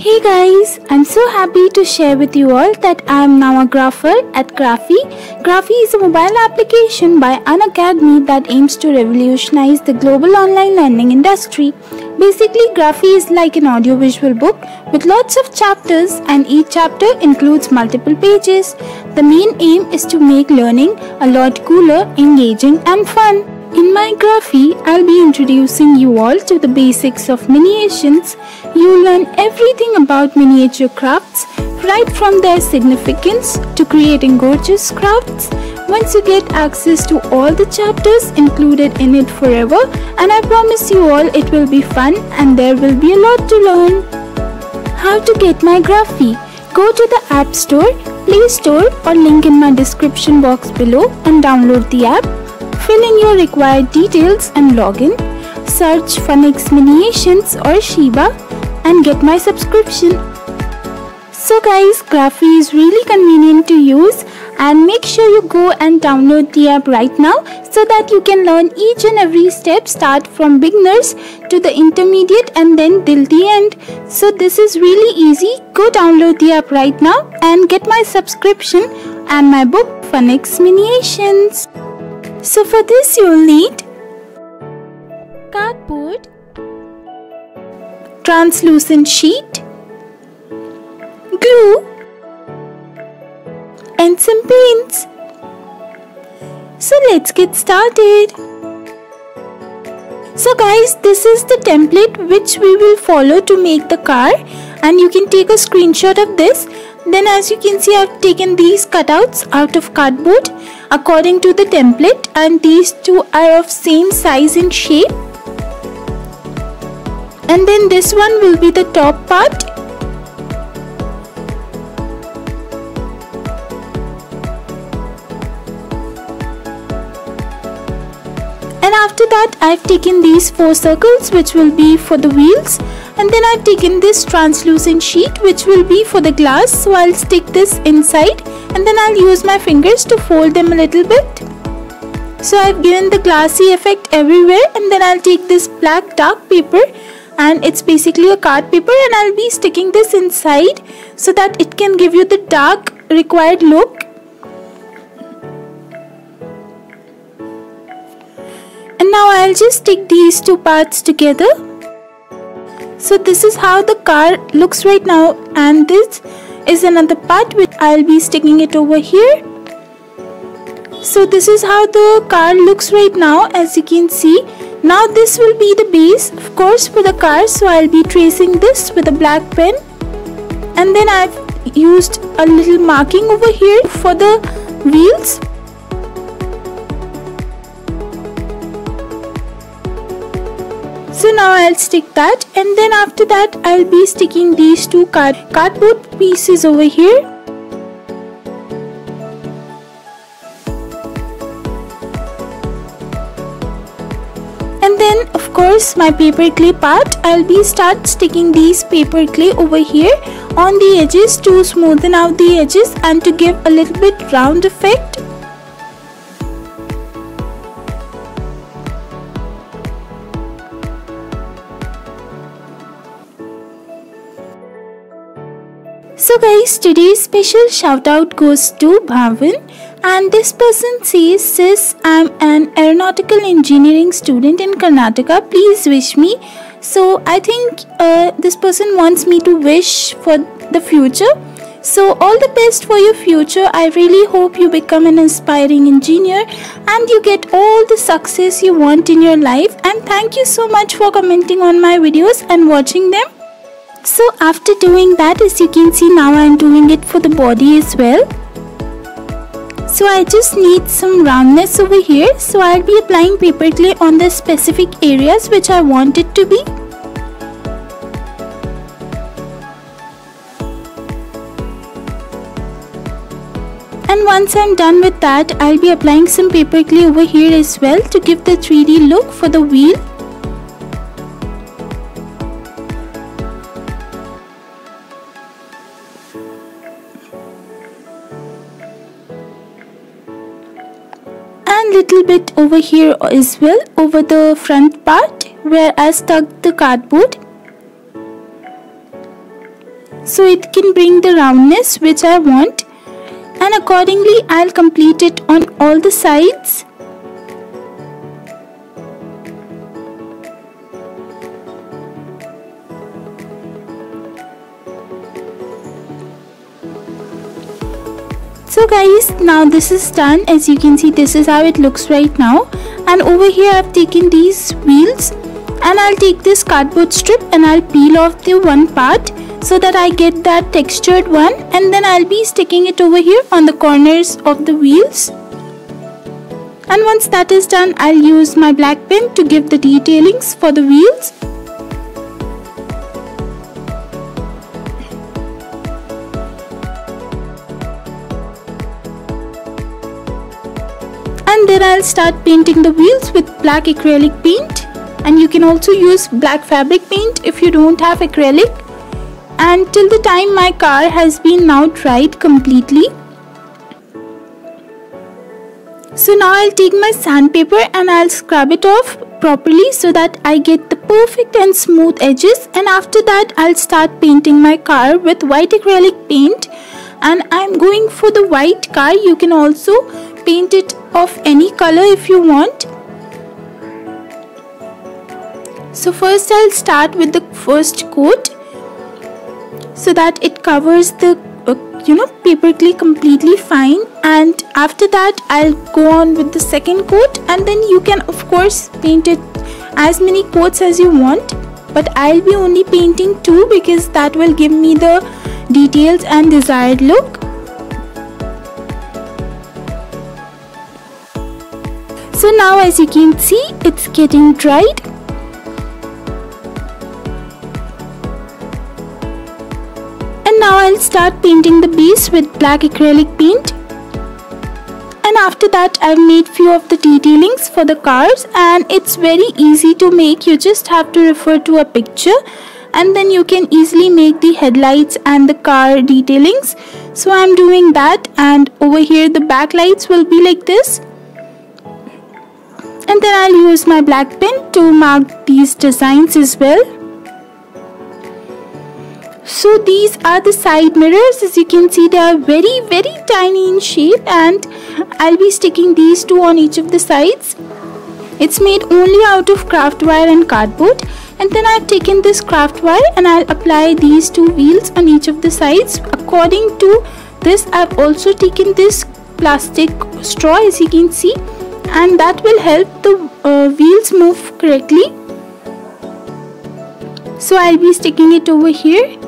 Hey guys, I'm so happy to share with you all that I am now a grapher at Graphy. Graphy is a mobile application by Unacademy that aims to revolutionize the global online learning industry. Basically, Graphy is like an audiovisual book with lots of chapters, and each chapter includes multiple pages. The main aim is to make learning a lot cooler, engaging and fun. In my Graphy, I'll be introducing you all to the basics of miniations. You'll learn everything about miniature crafts, right from their significance to creating gorgeous crafts. Once you get access to all the chapters included in it forever, and I promise you all it will be fun and there will be a lot to learn. How to get my Graphy? Go to the App Store, Play Store or link in my description box below and download the app. Fill in your required details and log in. Search FunX Miniations or Sheeba and get my subscription. So guys, Graphy is really convenient to use, and make sure you go and download the app right now so that you can learn each and every step, start from beginners to the intermediate and then till the end. So this is really easy. Go download the app right now and get my subscription and my book FunX Miniations. So for this you'll need cardboard, translucent sheet, glue and some paints. So let's get started. So guys, this is the template which we will follow to make the car, and you can take a screenshot of this. Then as you can see, I've taken these cutouts out of cardboard according to the template, and these two are of same size and shape. And then this one will be the top part. And after that, I've taken these 4 circles which will be for the wheels, and then I've taken this translucent sheet which will be for the glass. So I'll stick this inside and then I'll use my fingers to fold them a little bit. So I've given the glassy effect everywhere, and then I'll take this black dark paper, and it's basically a card paper, and I'll be sticking this inside so that it can give you the dark required look. And now I'll just stick these two parts together. So this is how the car looks right now, and this is another part which I'll be sticking it over here. So this is how the car looks right now, as you can see. Now this will be the base, of course, for the car. So I'll be tracing this with a black pen, and then I've used a little marking over here for the wheels. So now I'll stick that, and then after that I'll be sticking these two cardboard pieces over here. And then of course my paper clay part, I'll be sticking these paper clay over here on the edges to smoothen out the edges and to give a little bit round effect. So guys, today's special shout out goes to Bhavin, and this person says, "Sis, I'm an aeronautical engineering student in Karnataka, please wish me." So I think this person wants me to wish for the future. So all the best for your future. I really hope you become an inspiring engineer and you get all the success you want in your life, and thank you so much for commenting on my videos and watching them. So after doing that, as you can see, now I am doing it for the body as well. So I just need some roundness over here. So I'll be applying paper clay on the specific areas which I want it to be. And once I'm done with that, I'll be applying some paper clay over here as well to give the 3D look for the wheel. Little bit over here as well, over the front part where I stuck the cardboard. so it can bring the roundness which I want, and accordingly I'll complete it on all the sides. So guys, now this is done. As you can see, this is how it looks right now. And over here I've taken these wheels, and I'll take this cardboard strip and I'll peel off the one part so that I get that textured one, and then I'll be sticking it over here on the corners of the wheels. And once that is done, I'll use my black pen to give the detailings for the wheels. And then I'll start painting the wheels with black acrylic paint, and you can also use black fabric paint if you don't have acrylic. And till the time my car has been now dried completely. So now I'll take my sandpaper and I'll scrub it off properly so that I get the perfect and smooth edges. And after that I'll start painting my car with white acrylic paint, and I'm going for the white car. You can also paint it of any color if you want. So first I'll start with the first coat so that it covers the paper clay completely fine, and after that I'll go on with the second coat, and then you can of course paint it as many coats as you want, but I'll be only painting 2 because that will give me the details and desired look. So now as you can see, it's getting dried. And now I'll start painting the base with black acrylic paint. And after that I've made few of the detailings for the cars, and it's very easy to make. You just have to refer to a picture and then you can easily make the headlights and the car detailings. So I'm doing that, and over here the backlights will be like this. And then I'll use my black pen to mark these designs as well. So these are the side mirrors. As you can see, they are very tiny in shape, and I'll be sticking these 2 on each of the sides. It's made only out of craft wire and cardboard. And then I've taken this craft wire and I'll apply these 2 wheels on each of the sides. According to this, I've also taken this plastic straw, as you can see, and that will help the wheels move correctly. So I'll be sticking it over here,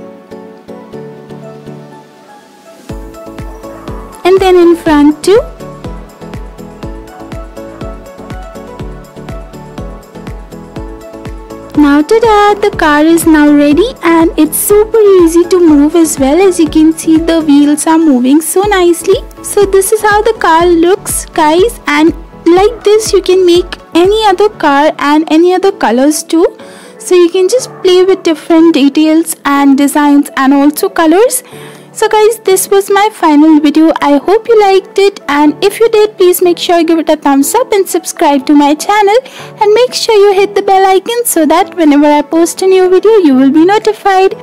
and then in front too. Now tada, the car is now ready, and it's super easy to move as well. As you can see, the wheels are moving so nicely. So this is how the car looks, guys, and like this you can make any other car and any other colors too. So you can just play with different details and designs and also colors. So guys, this was my final video. I hope you liked it, and if you did, please make sure you give it a thumbs up and subscribe to my channel, and make sure you hit the bell icon so that whenever I post a new video you will be notified.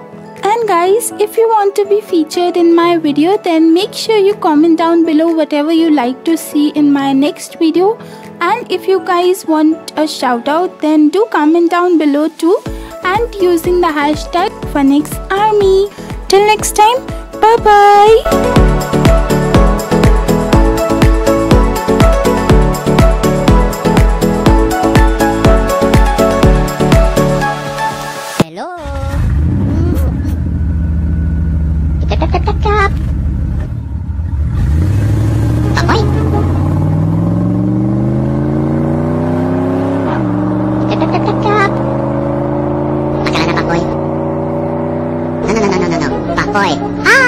And guys, if you want to be featured in my video, then make sure you comment down below whatever you like to see in my next video. And if you guys want a shout out, then do comment down below too, and using the hashtag FunXArmy. Till next time, bye bye. Boy. Ah!